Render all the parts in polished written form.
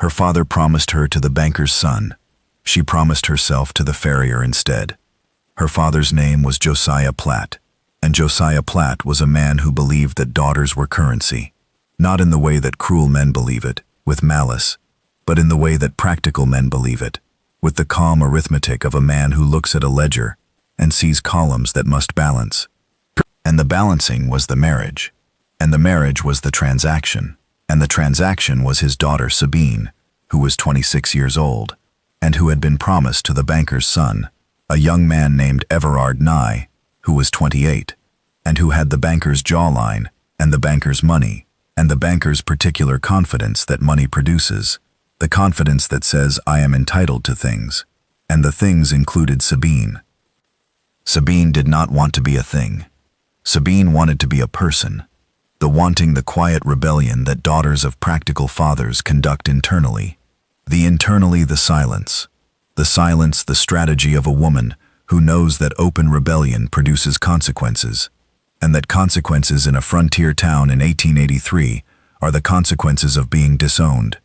Her father promised her to the banker's son. She promised herself to the farrier instead. Her father's name was Josiah Platt, and Josiah Platt was a man who believed that daughters were currency, not in the way that cruel men believe it, with malice, but in the way that practical men believe it, with the calm arithmetic of a man who looks at a ledger and sees columns that must balance. And the balancing was the marriage, and the marriage was the transaction, and the transaction was his daughter Sabine, who was 26 years old, and who had been promised to the banker's son, a young man named Everard Nye, who was 28, and who had the banker's jawline, and the banker's money, and the banker's particular confidence that money produces, the confidence that says I am entitled to things, and the things included Sabine. Sabine did not want to be a thing. Sabine wanted to be a person, the wanting the quiet rebellion that daughters of practical fathers conduct internally, the silence, the strategy of a woman who knows that open rebellion produces consequences, and that consequences in a frontier town in 1883 are the consequences of being disowned.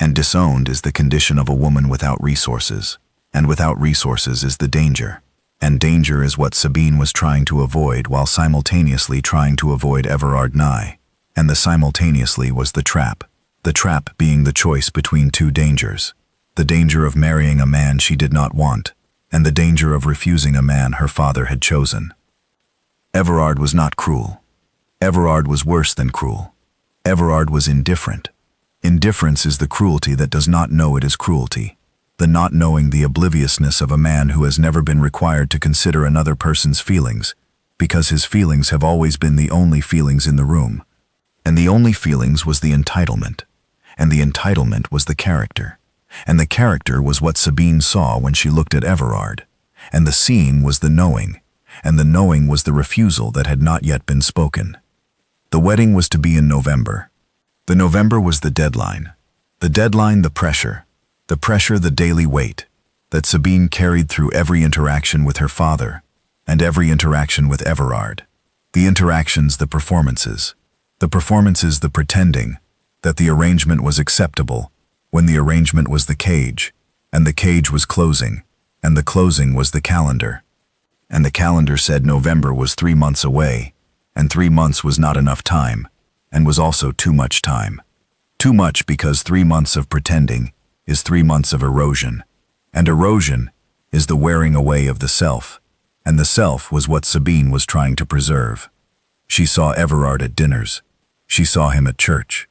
And disowned is the condition of a woman without resources, and without resources is the danger. And danger is what Sabine was trying to avoid while simultaneously trying to avoid Everard Nye. And the simultaneously was the trap being the choice between two dangers, the danger of marrying a man she did not want, and the danger of refusing a man her father had chosen. Everard was not cruel. Everard was worse than cruel. Everard was indifferent. Indifference is the cruelty that does not know it is cruelty, the not knowing the obliviousness of a man who has never been required to consider another person's feelings, because his feelings have always been the only feelings in the room. And the only feelings was the entitlement, and the entitlement was the character, and the character was what Sabine saw when she looked at Everard, and the seeing was the knowing, and the knowing was the refusal that had not yet been spoken. The wedding was to be in November. The November was the deadline, the pressure, the daily weight, that Sabine carried through every interaction with her father, and every interaction with Everard. The interactions, the performances, the pretending, that the arrangement was acceptable, when the arrangement was the cage, and the cage was closing, and the closing was the calendar. And the calendar said November was 3 months away, and 3 months was not enough time, and was also too much time. Too much because 3 months of pretending is 3 months of erosion, and erosion is the wearing away of the self, and the self was what Sabine was trying to preserve. She saw Everard at dinners. She saw him at church.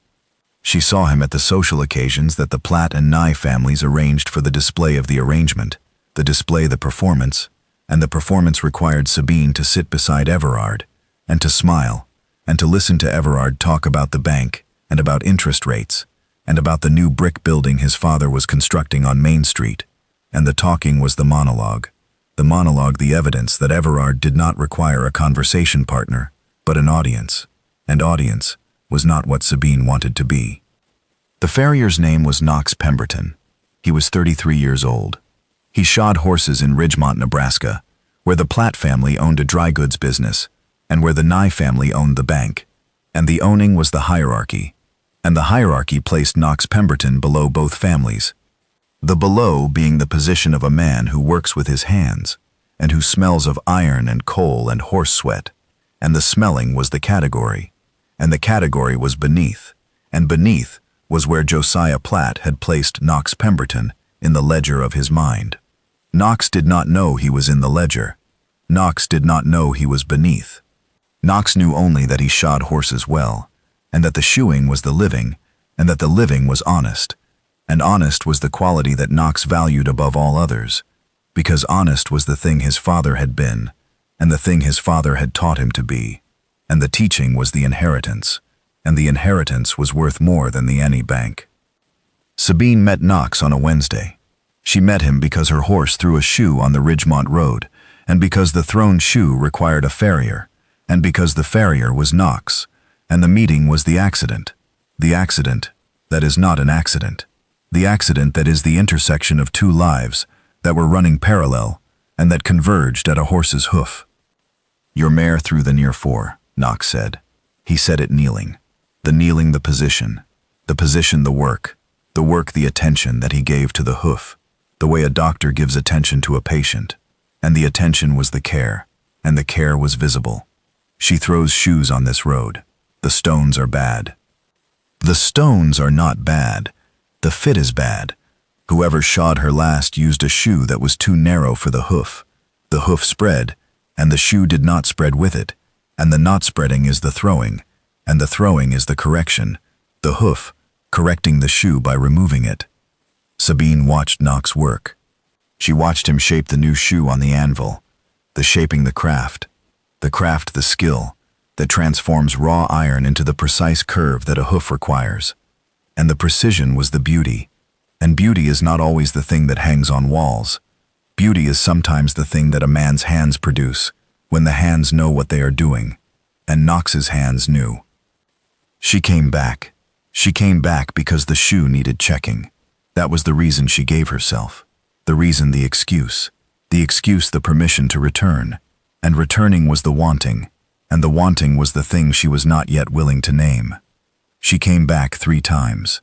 She saw him at the social occasions that the Platt and Nye families arranged for the display of the arrangement, the display the performance, and the performance required Sabine to sit beside Everard, and to smile, and to listen to Everard talk about the bank, and about interest rates, and about the new brick building his father was constructing on Main Street, and the talking was the monologue, the evidence that Everard did not require a conversation partner, but an audience, and audience was not what Sabine wanted to be. The farrier's name was Knox Pemberton. He was 33 years old. He shod horses in Ridgemont, Nebraska, where the Platt family owned a dry goods business, and where the Nye family owned the bank, and the owning was the hierarchy, and the hierarchy placed Knox Pemberton below both families, the below being the position of a man who works with his hands, and who smells of iron and coal and horse sweat, and the smelling was the category, and the category was beneath, and beneath was where Josiah Platt had placed Knox Pemberton in the ledger of his mind. Knox did not know he was in the ledger. Knox did not know he was beneath. Knox knew only that he shod horses well, and that the shoeing was the living, and that the living was honest, and honest was the quality that Knox valued above all others, because honest was the thing his father had been, and the thing his father had taught him to be, and the teaching was the inheritance, and the inheritance was worth more than the any bank. Sabine met Knox on a Wednesday. She met him because her horse threw a shoe on the Ridgemont Road, and because the thrown shoe required a farrier, and because the farrier was Knox, and the meeting was the accident that is not an accident, the accident that is the intersection of two lives that were running parallel and that converged at a horse's hoof. Your mare threw the near fore, Knox said. He said it kneeling. The kneeling the position the work, The work, the attention that he gave to the hoof, the way a doctor gives attention to a patient. And the attention was the care, and the care was visible. She throws shoes on this road. The stones are bad. The stones are not bad. The fit is bad. Whoever shod her last used a shoe that was too narrow for the hoof. The hoof spread, and the shoe did not spread with it. And the not spreading is the throwing, and the throwing is the correction. The hoof, correcting the shoe by removing it. Sabine watched Knox work. She watched him shape the new shoe on the anvil. The shaping, the craft, the skill that transforms raw iron into the precise curve that a hoof requires. And the precision was the beauty. And beauty is not always the thing that hangs on walls. Beauty is sometimes the thing that a man's hands produce, when the hands know what they are doing. And Knox's hands knew. She came back. She came back because the shoe needed checking. That was the reason she gave herself. The reason, the excuse. The excuse, the permission to return. And returning was the wanting. And the wanting was the thing she was not yet willing to name. She came back 3 times.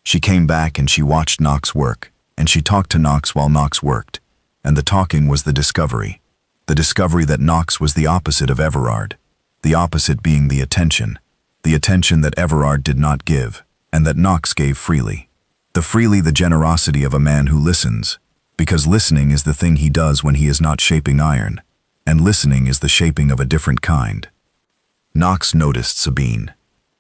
She came back and she watched Knox work, and she talked to Knox while Knox worked. And the talking was the discovery. The discovery that Knox was the opposite of Everard. The opposite being the attention that Everard did not give, and that Knox gave freely. The generosity of a man who listens, because listening is the thing he does when he is not shaping iron, and listening is the shaping of a different kind. Knox noticed Sabine.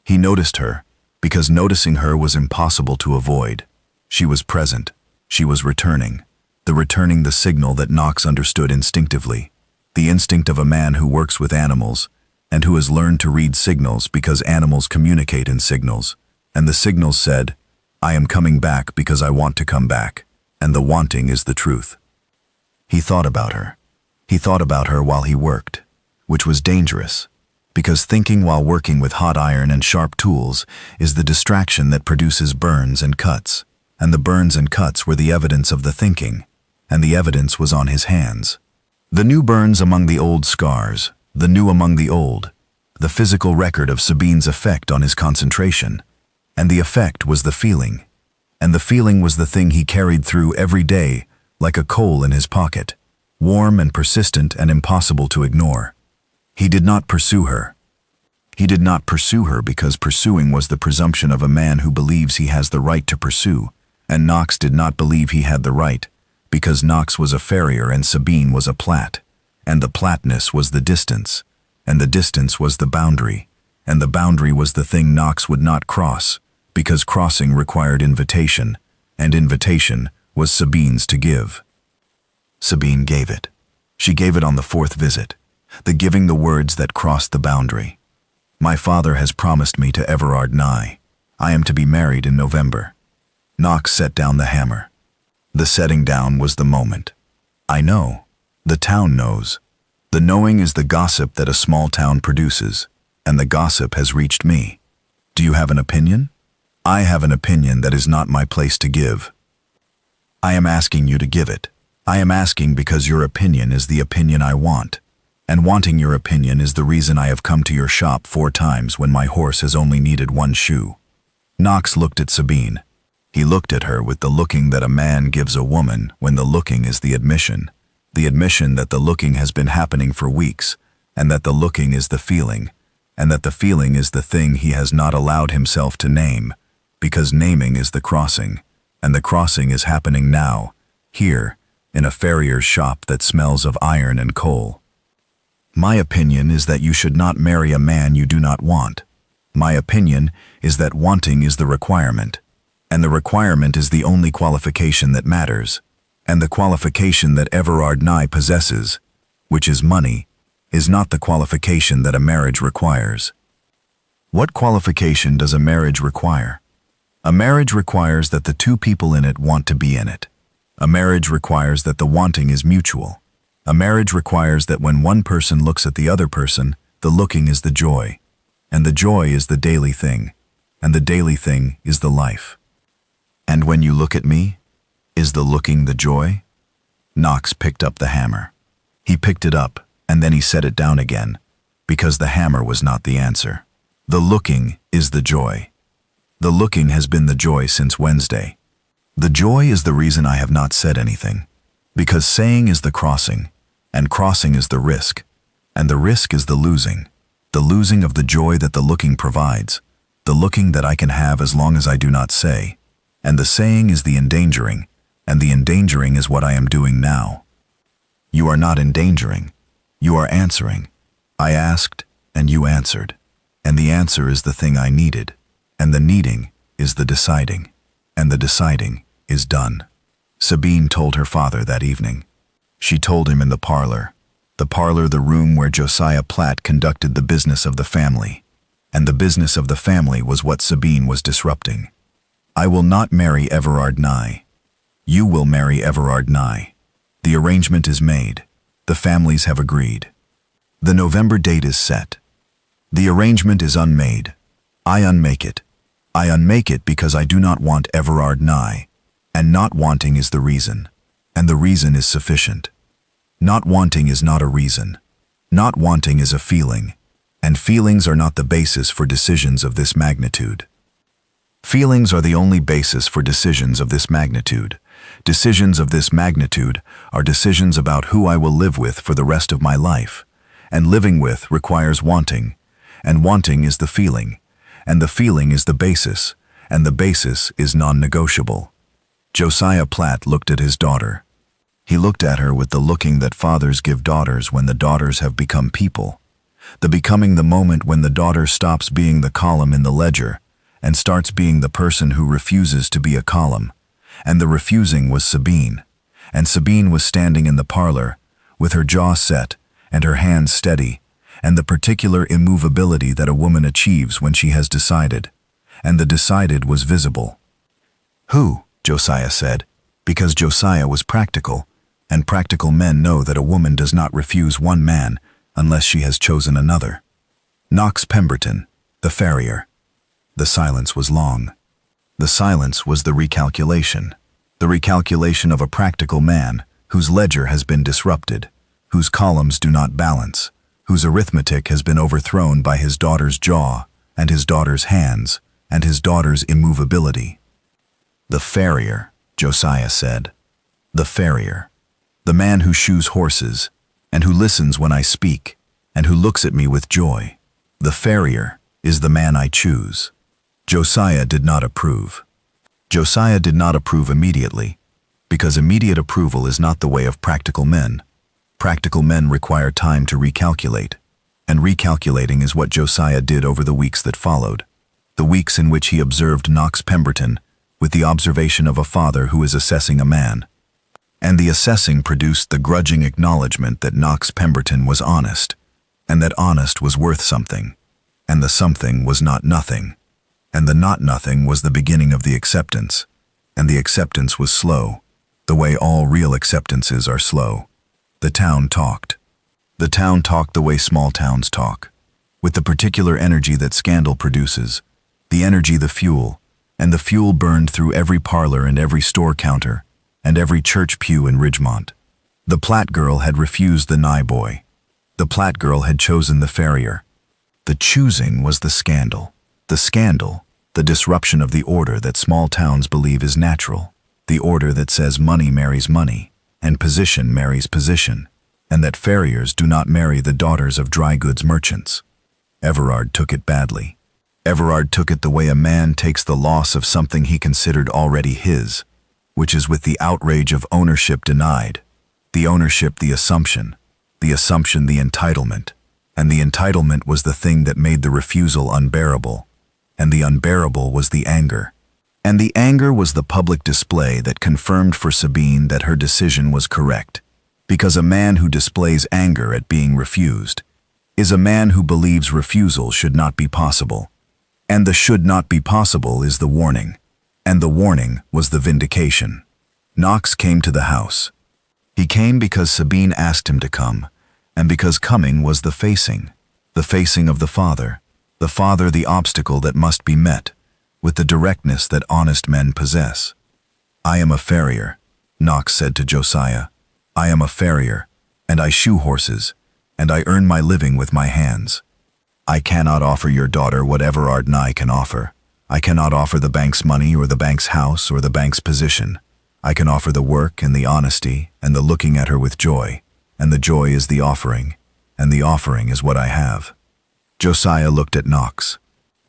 He noticed her, because noticing her was impossible to avoid. She was present. She was returning. The signal that Knox understood instinctively. The instinct of a man who works with animals, and who has learned to read signals because animals communicate in signals. And the signals said, I am coming back because I want to come back, and the wanting is the truth. He thought about her. He thought about her while he worked, which was dangerous, because thinking while working with hot iron and sharp tools is the distraction that produces burns and cuts, and the burns and cuts were the evidence of the thinking, and the evidence was on his hands. The new burns among the old scars, the new among the old, the physical record of Sabine's effect on his concentration, and the effect was the feeling, and the feeling was the thing he carried through every day like a coal in his pocket. Warm and persistent and impossible to ignore. He did not pursue her. He did not pursue her because pursuing was the presumption of a man who believes he has the right to pursue, and Knox did not believe he had the right, because Knox was a Farrier and Sabine was a Platt, and the Plattness was the distance, and the distance was the boundary, and the boundary was the thing Knox would not cross, because crossing required invitation, and invitation was Sabine's to give. Sabine gave it. She gave it on the 4th visit, the giving the words that crossed the boundary. My father has promised me to Everard Nye. I am to be married in November. Knox set down the hammer. The setting down was the moment. I know. The town knows. The knowing is the gossip that a small town produces, and the gossip has reached me. Do you have an opinion? I have an opinion that is not my place to give. I am asking you to give it. I am asking because your opinion is the opinion I want, and wanting your opinion is the reason I have come to your shop 4 times when my horse has only needed 1 shoe. Knox looked at Sabine. He looked at her with the looking that a man gives a woman when the looking is the admission that the looking has been happening for weeks, and that the looking is the feeling, and that the feeling is the thing he has not allowed himself to name, because naming is the crossing, and the crossing is happening now, here, in a farrier's shop that smells of iron and coal. My opinion is that you should not marry a man you do not want. My opinion is that wanting is the requirement, and the requirement is the only qualification that matters, and the qualification that Everard Nye possesses, which is money, is not the qualification that a marriage requires. What qualification does a marriage require? A marriage requires that the 2 people in it want to be in it. A marriage requires that the wanting is mutual. A marriage requires that when one person looks at the other person, the looking is the joy, and the joy is the daily thing, and the daily thing is the life. And when you look at me, is the looking the joy? Knox picked up the hammer. He picked it up, and then he set it down again, because the hammer was not the answer. The looking is the joy. The looking has been the joy since Wednesday. The joy is the reason I have not said anything, because saying is the crossing, and crossing is the risk, and the risk is the losing of the joy that the looking provides, the looking that I can have as long as I do not say, and the saying is the endangering, and the endangering is what I am doing now. You are not endangering, you are answering. I asked, and you answered, and the answer is the thing I needed, and the needing is the deciding, and the deciding is done. Sabine told her father that evening. She told him in the parlor, the room where Josiah Platt conducted the business of the family, and the business of the family was what Sabine was disrupting. I will not marry Everard Nye. You will marry Everard Nye. The arrangement is made. The families have agreed. The November date is set. The arrangement is unmade. I unmake it. I unmake it because I do not want Everard Nye, and not wanting is the reason, and the reason is sufficient. Not wanting is not a reason. Not wanting is a feeling, and feelings are not the basis for decisions of this magnitude. Feelings are the only basis for decisions of this magnitude. Decisions of this magnitude are decisions about who I will live with for the rest of my life, and living with requires wanting, and wanting is the feeling, and the feeling is the basis, and the basis is non-negotiable. Josiah Platt looked at his daughter. He looked at her with the looking that fathers give daughters when the daughters have become people, the becoming the moment when the daughter stops being the column in the ledger and starts being the person who refuses to be a column, and the refusing was Sabine, and Sabine was standing in the parlor with her jaw set and her hands steady, and the particular immovability that a woman achieves when she has decided, and the decided was visible. Who? Josiah said, because Josiah was practical, and practical men know that a woman does not refuse one man unless she has chosen another. Knox Pemberton, the farrier. The silence was long. The silence was the recalculation of a practical man whose ledger has been disrupted, whose columns do not balance, whose arithmetic has been overthrown by his daughter's jaw and his daughter's hands and his daughter's immovability. The farrier, Josiah said. The farrier. The man who shoes horses, and who listens when I speak, and who looks at me with joy. The farrier is the man I choose. Josiah did not approve. Josiah did not approve immediately, because immediate approval is not the way of practical men. Practical men require time to recalculate, and recalculating is what Josiah did over the weeks that followed, the weeks in which he observed Knox Pemberton with the observation of a father who is assessing a man. And the assessing produced the grudging acknowledgement that Knox Pemberton was honest, and that honest was worth something, and the something was not nothing, and the not nothing was the beginning of the acceptance, and the acceptance was slow, the way all real acceptances are slow. The town talked. The town talked the way small towns talk, with the particular energy that scandal produces, the energy the fuel, and the fuel burned through every parlor and every store counter, and every church pew in Ridgemont. The Platt girl had refused the Nye boy. The Platt girl had chosen the farrier. The choosing was the scandal. The scandal, the disruption of the order that small towns believe is natural, the order that says money marries money, and position marries position, and that farriers do not marry the daughters of dry goods merchants. Everard took it badly. Everard took it the way a man takes the loss of something he considered already his, which is with the outrage of ownership denied, the ownership the assumption the entitlement, and the entitlement was the thing that made the refusal unbearable, and the unbearable was the anger, and the anger was the public display that confirmed for Sabine that her decision was correct, because a man who displays anger at being refused is a man who believes refusal should not be possible, and the should not be possible is the warning, and the warning was the vindication. Knox came to the house. He came because Sabine asked him to come, and because coming was the facing of the father the obstacle that must be met, with the directness that honest men possess. I am a farrier, Knox said to Josiah. I am a farrier, and I shoe horses, and I earn my living with my hands. I cannot offer your daughter what Everard Nye can offer. I cannot offer the bank's money or the bank's house or the bank's position. I can offer the work and the honesty and the looking at her with joy, and the joy is the offering, and the offering is what I have. Josiah looked at Knox.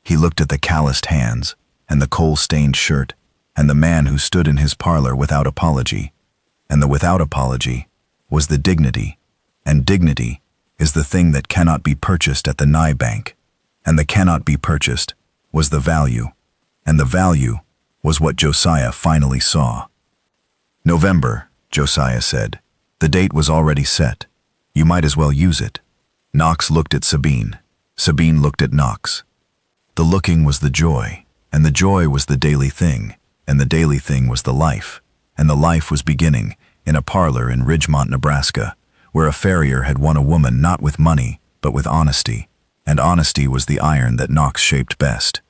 He looked at the calloused hands, and the coal-stained shirt, and the man who stood in his parlor without apology. And the without apology was the dignity, and dignity is the thing that cannot be purchased at the nigh bank, and the cannot be purchased was the value, and the value was what Josiah finally saw. November, Josiah said. The date was already set. You might as well use it. Knox looked at Sabine. Sabine looked at Knox. The looking was the joy, and the joy was the daily thing, and the daily thing was the life, and the life was beginning in a parlor in Ridgemont, Nebraska, where a farrier had won a woman not with money, but with honesty, and honesty was the iron that Knox shaped best,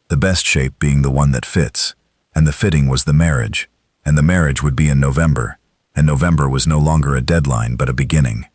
the best shape being the one that fits, and the fitting was the marriage, and the marriage would be in November, and November was no longer a deadline but a beginning.